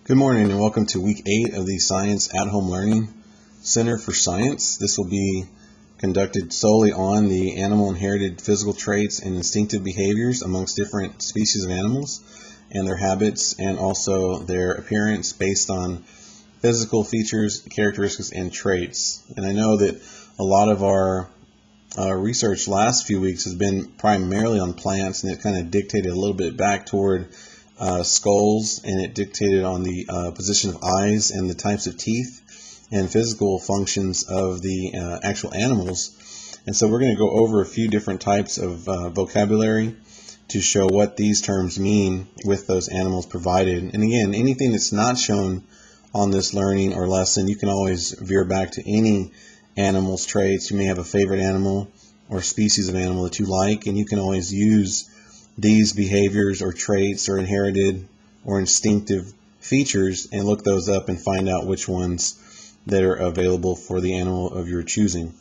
Good morning and welcome to week 8 of the Science at Home Learning Center for Science. This will be conducted solely on the animal inherited physical traits and instinctive behaviors amongst different species of animals and their habits and also their appearance based on physical features, characteristics, and traits. And I know that a lot of our research last few weeks has been primarily on plants, and it kind of dictated a little bit back toward skulls, and it dictated on the position of eyes and the types of teeth and physical functions of the actual animals. And so we're going to go over a few different types of vocabulary to show what these terms mean with those animals provided. And again, anything that's not shown on this learning or lesson, you can always veer back to any animal's traits. You may have a favorite animal or species of animal that you like, and you can always use these behaviors or traits or inherited or instinctive features and look those up and find out which ones that are available for the animal of your choosing.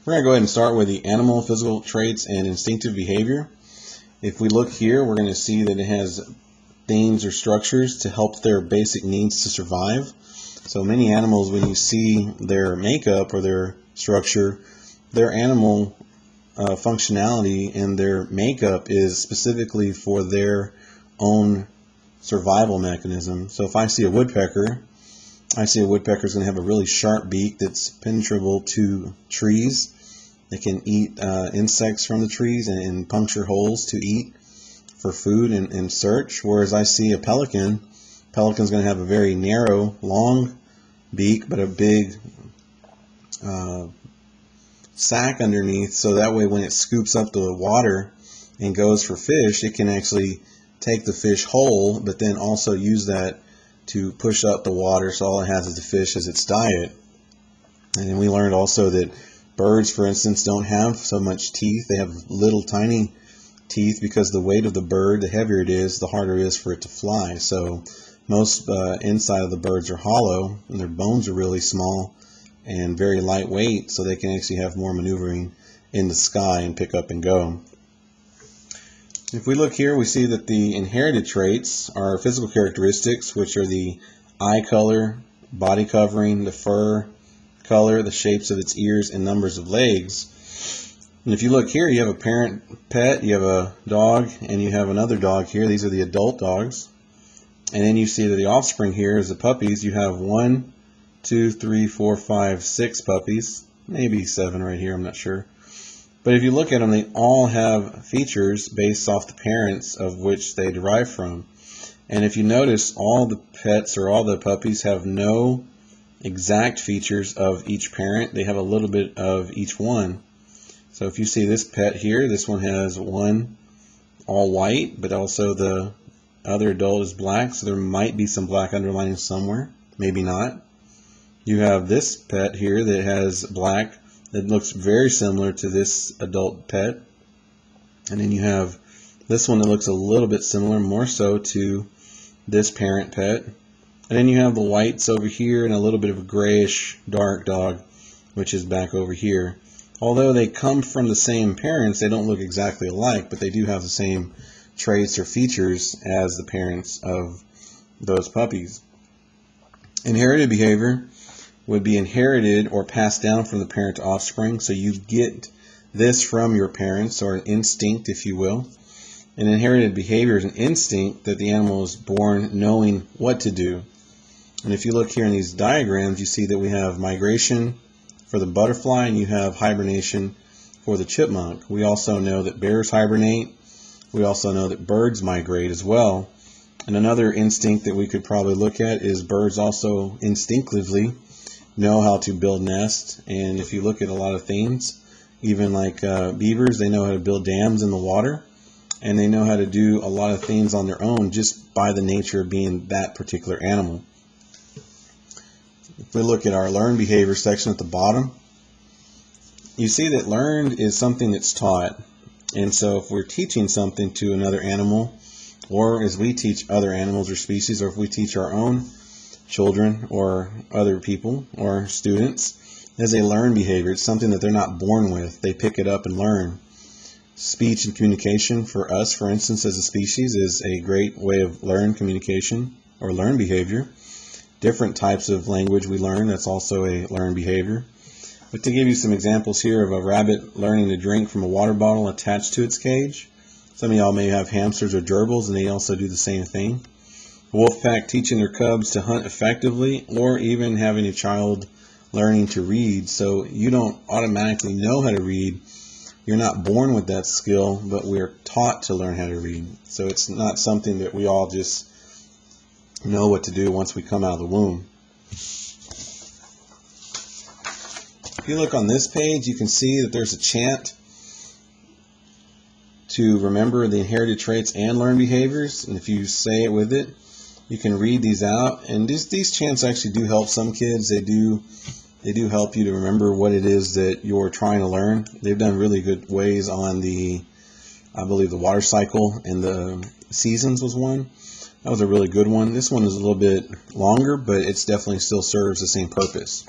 We're going to go ahead and start with the animal physical traits and instinctive behavior. If we look here, we're going to see that it has themes or structures to help their basic needs to survive. So many animals, when you see their makeup or their structure, their animal functionality and their makeup is specifically for their own survival mechanism. So if I see a woodpecker, is going to have a really sharp beak that's penetrable to trees. They can eat insects from the trees and puncture holes to eat for food and search. Whereas I see a pelican's going to have a very narrow, long beak, but a big sack underneath, so that way when it scoops up the water and goes for fish, it can actually take the fish whole, but then also use that to push up the water, so all it has is the fish as its diet. And then we learned also that birds, for instance, don't have so much teeth. They have little tiny teeth because the weight of the bird, the heavier it is, the harder it is for it to fly. So most inside of the birds are hollow, and their bones are really small and very lightweight, so they can actually have more maneuvering in the sky and pick up and go. If we look here, we see that the inherited traits are physical characteristics, which are the eye color, body covering, the fur color, the shapes of its ears, and numbers of legs. And if you look here, you have a parent pet, you have a dog, and you have another dog here. These are the adult dogs. And then you see that the offspring here is the puppies. You have 1, 2, 3, 4, 5, 6 puppies, maybe 7 right here, I'm not sure. But if you look at them, they all have features based off the parents of which they derive from. And if you notice, all the pets or all the puppies have no exact features of each parent. They have a little bit of each one. So if you see this pet here, this one has one all white, but also the other adult is black, so there might be some black underlining somewhere, maybe not. You have this pet here that has black that looks very similar to this adult pet. And then you have this one that looks a little bit similar, more so to this parent pet. And then you have the whites over here and a little bit of a grayish dark dog, which is back over here. Although they come from the same parents, they don't look exactly alike, but they do have the same traits or features as the parents of those puppies. Inherited behavior would be inherited or passed down from the parent to offspring. So you get this from your parents, or an instinct, if you will. An inherited behavior is an instinct that the animal is born knowing what to do. And if you look here in these diagrams, you see that we have migration for the butterfly and you have hibernation for the chipmunk. We also know that bears hibernate. We also know that birds migrate as well. And another instinct that we could probably look at is birds also instinctively know how to build nests. And if you look at a lot of things, even like beavers, they know how to build dams in the water, and they know how to do a lot of things on their own just by the nature of being that particular animal. If we look at our learned behavior section at the bottom, you see that learned is something that's taught. And so if we're teaching something to another animal, or as we teach other animals or species, or if we teach our own children or other people or students, as a learned behavior. It's something that they're not born with. They pick it up and learn. Speech and communication for us, for instance, as a species, is a great way of learned communication. or learned behavior. Different types of language we learn, that's also a learned behavior. But to give you some examples here of a rabbit learning to drink from a water bottle attached to its cage. Some of y'all may have hamsters or gerbils, and they also do the same thing. A wolf pack teaching their cubs to hunt effectively, or even having a child learning to read. So you don't automatically know how to read. You're not born with that skill, but we're taught to learn how to read. So it's not something that we all just know what to do once we come out of the womb. If you look on this page, you can see that there's a chant to remember the inherited traits and learned behaviors. And if you say it with it, you can read these out. And these chants actually do help some kids. They do help you to remember what it is that you're trying to learn. They've done really good ways on I believe the water cycle and the seasons was one. That was a really good one. This one is a little bit longer, but it's definitely still serves the same purpose.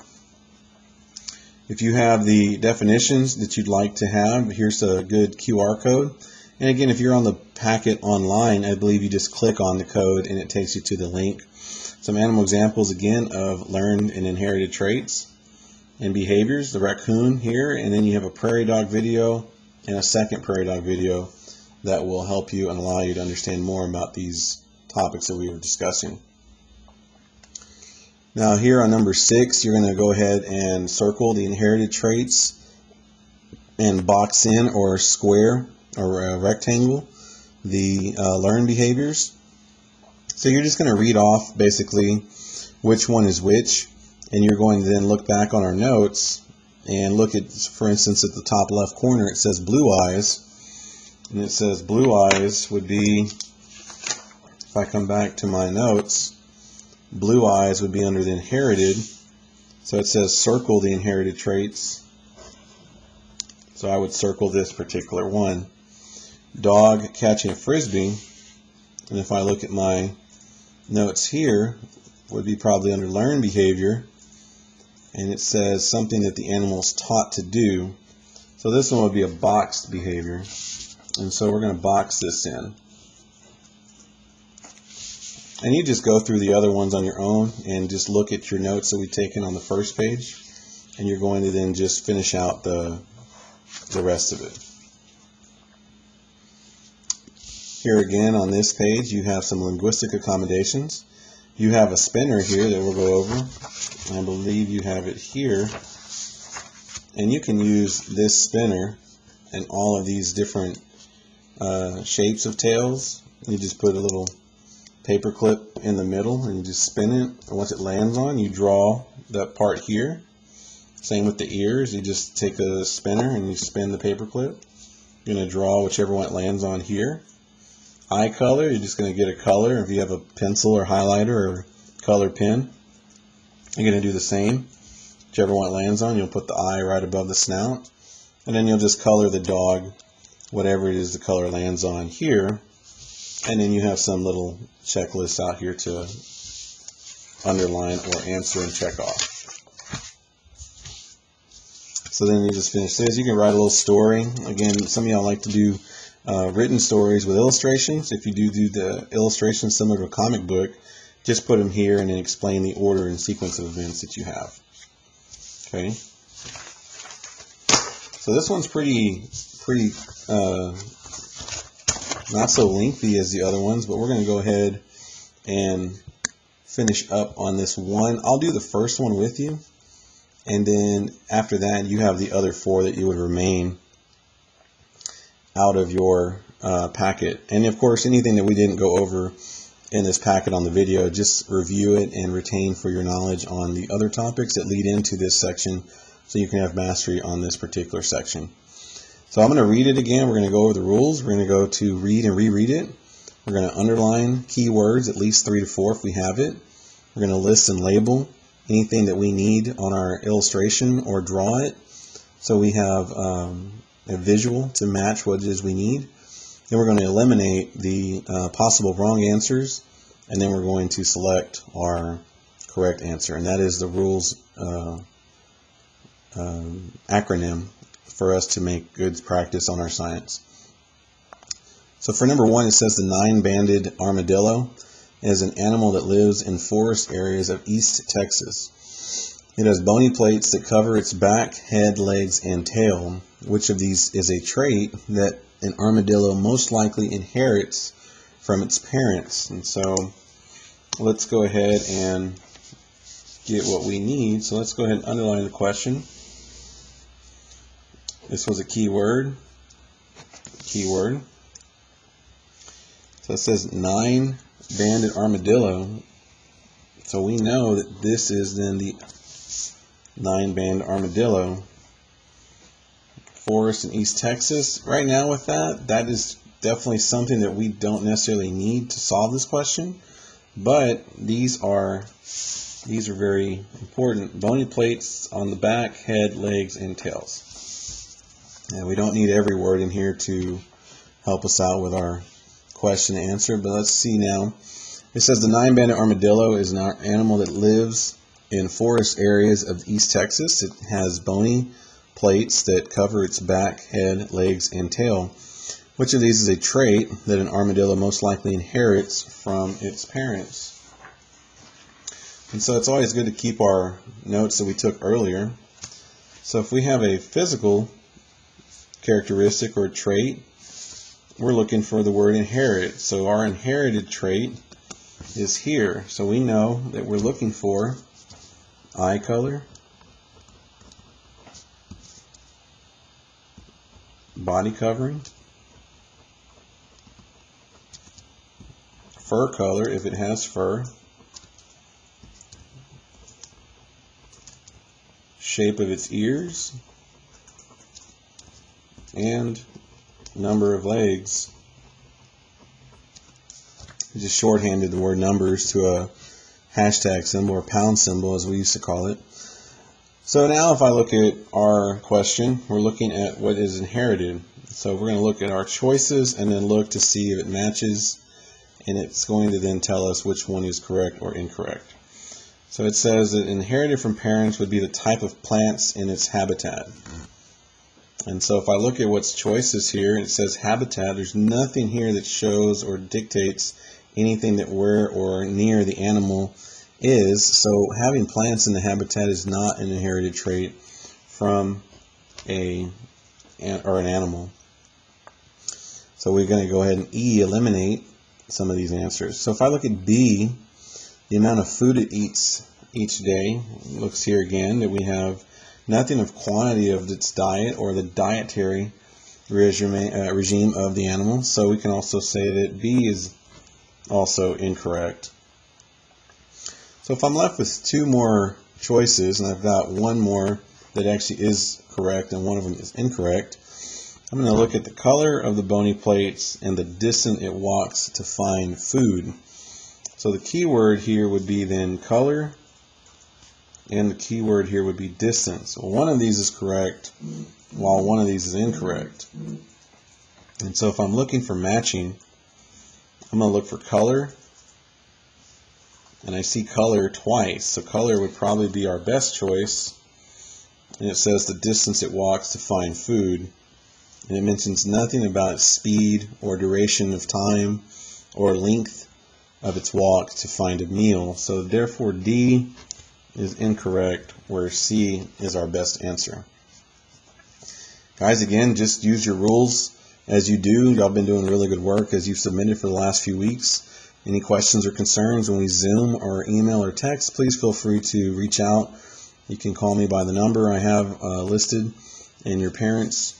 If you have the definitions that you'd like to have, here's a good QR code. And again, if you're on the packet online, I believe you just click on the code and it takes you to the link. Some animal examples again of learned and inherited traits and behaviors. The raccoon here, and then you have a prairie dog video and a second prairie dog video that will help you and allow you to understand more about these topics that we were discussing. Now here on number 6, you're going to go ahead and circle the inherited traits and box in or square or rectangle the learned behaviors. So you're just going to read off basically which one is which, and you're going to then look back on our notes and look at, for instance, at the top left corner it says blue eyes, and it says blue eyes would be, if I come back to my notes, blue eyes would be under the inherited. So it says circle the inherited traits. So I would circle this particular one. Dog catching a frisbee. And if I look at my notes here, would be probably under learned behavior. And it says something that the animal is taught to do. So this one would be a boxed behavior. And so we're going to box this in. And you just go through the other ones on your own and just look at your notes that we've taken on the first page. And you're going to then just finish out the rest of it. Here again on this page you have some linguistic accommodations. You have a spinner here that we'll go over. I believe you have it here. And you can use this spinner and all of these different shapes of tails. You just put a little paper clip in the middle and you just spin it, and once it lands on, you draw that part here. Same with the ears, you just take a spinner and you spin the paper clip. You're going to draw whichever one it lands on here. Eye color, you're just going to get a color. If you have a pencil or highlighter or color pen, you're going to do the same. Whichever one it lands on, you'll put the eye right above the snout, and then you'll just color the dog whatever it is the color lands on here. And then you have some little checklists out here to underline or answer and check off. So then you just finish this. You can write a little story. Again, some of y'all like to do written stories with illustrations. If you do the illustrations similar to a comic book, just put them here and then explain the order and sequence of events that you have. Okay. So this one's pretty not so lengthy as the other ones, but we're going to go ahead and finish up on this one. I'll do the first one with you, and then after that you have the other 4 that you would remain out of your packet. And of course, anything that we didn't go over in this packet on the video, just review it and retain for your knowledge on the other topics that lead into this section, so you can have mastery on this particular section. So I'm going to read it again. We're going to go over the rules. We're going to go to read and reread it. We're going to underline keywords, at least 3 to 4 if we have it. We're going to list and label anything that we need on our illustration or draw it, so we have a visual to match what it is we need. Then we're going to eliminate the possible wrong answers, and then we're going to select our correct answer. And that is the rules acronym for us to make good practice on our science. So for number 1, it says the 9-banded armadillo. is an animal that lives in forest areas of East Texas. It has bony plates that cover its back, head, legs, and tail. Which of these is a trait that an armadillo most likely inherits from its parents? And so let's go ahead and get what we need. So let's go ahead and underline the question. This was a keyword. Keyword. So it says 9-banded armadillo. So we know that this is then the 9-banded armadillo. Forest in East Texas. Right now with that is definitely something that we don't necessarily need to solve this question. But these are very important. Bony plates on the back, head, legs, and tails. And we don't need every word in here to help us out with our question and answer, but let's see now. It says the 9-banded armadillo is an animal that lives in forest areas of East Texas. It has bony plates that cover its back, head, legs, and tail. Which of these is a trait that an armadillo most likely inherits from its parents? And so it's always good to keep our notes that we took earlier. So if we have a physical characteristic or trait, we're looking for the word inherit. So our inherited trait is here. So we know that we're looking for eye color, body covering, fur color if it has fur, shape of its ears, and number of legs. We just shorthanded the word numbers to a hashtag symbol or pound symbol as we used to call it. So now if I look at our question, we're looking at what is inherited. So we're going to look at our choices and then look to see if it matches, and it's going to then tell us which one is correct or incorrect. So it says that inherited from parents would be the type of plants in its habitat. And so if I look at what's choices here, it says habitat. There's nothing here that shows or dictates anything that where or near the animal is. So having plants in the habitat is not an inherited trait from an animal. So we're going to go ahead and eliminate some of these answers. So if I look at B, the amount of food it eats each day, looks here again that we have nothing of quantity of its diet or the dietary regime of the animal. So we can also say that B is also incorrect. So if I'm left with two more choices, and I've got one more that actually is correct and one of them is incorrect, I'm going to look at the color of the bony plates and the distance it walks to find food. So the key word here would be then color, and the key word here would be distance. So one of these is correct, while one of these is incorrect. And so if I'm looking for matching, I'm going to look for color, and I see color twice. So color would probably be our best choice, and it says the distance it walks to find food. And it mentions nothing about speed or duration of time or length of its walk to find a meal. So therefore D is incorrect, where C is our best answer. Guys, again, just use your rules as you do. Y'all been doing really good work as you've submitted for the last few weeks. Any questions or concerns when we Zoom or email or text, please feel free to reach out. You can call me by the number I have listed in your parents'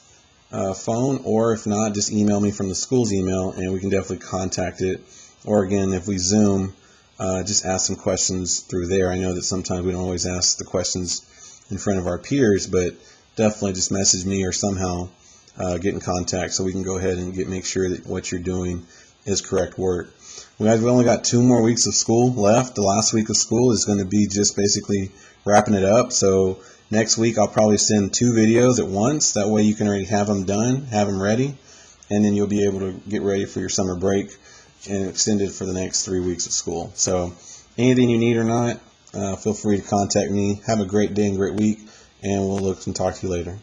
phone, or if not, just email me from the school's email and we can definitely contact it. Or again, if we Zoom, just ask some questions through there. I know that sometimes we don't always ask the questions in front of our peers, but definitely just message me or somehow get in contact so we can go ahead and make sure that what you're doing is correct work. We've only got 2 more weeks of school left. The last week of school is going to be just basically wrapping it up. So next week I'll probably send 2 videos at once. That way you can already have them done, have them ready, and then you'll be able to get ready for your summer break and extend it for the next 3 weeks of school. So anything you need or not, feel free to contact me. Have a great day and great week, and we'll look and talk to you later.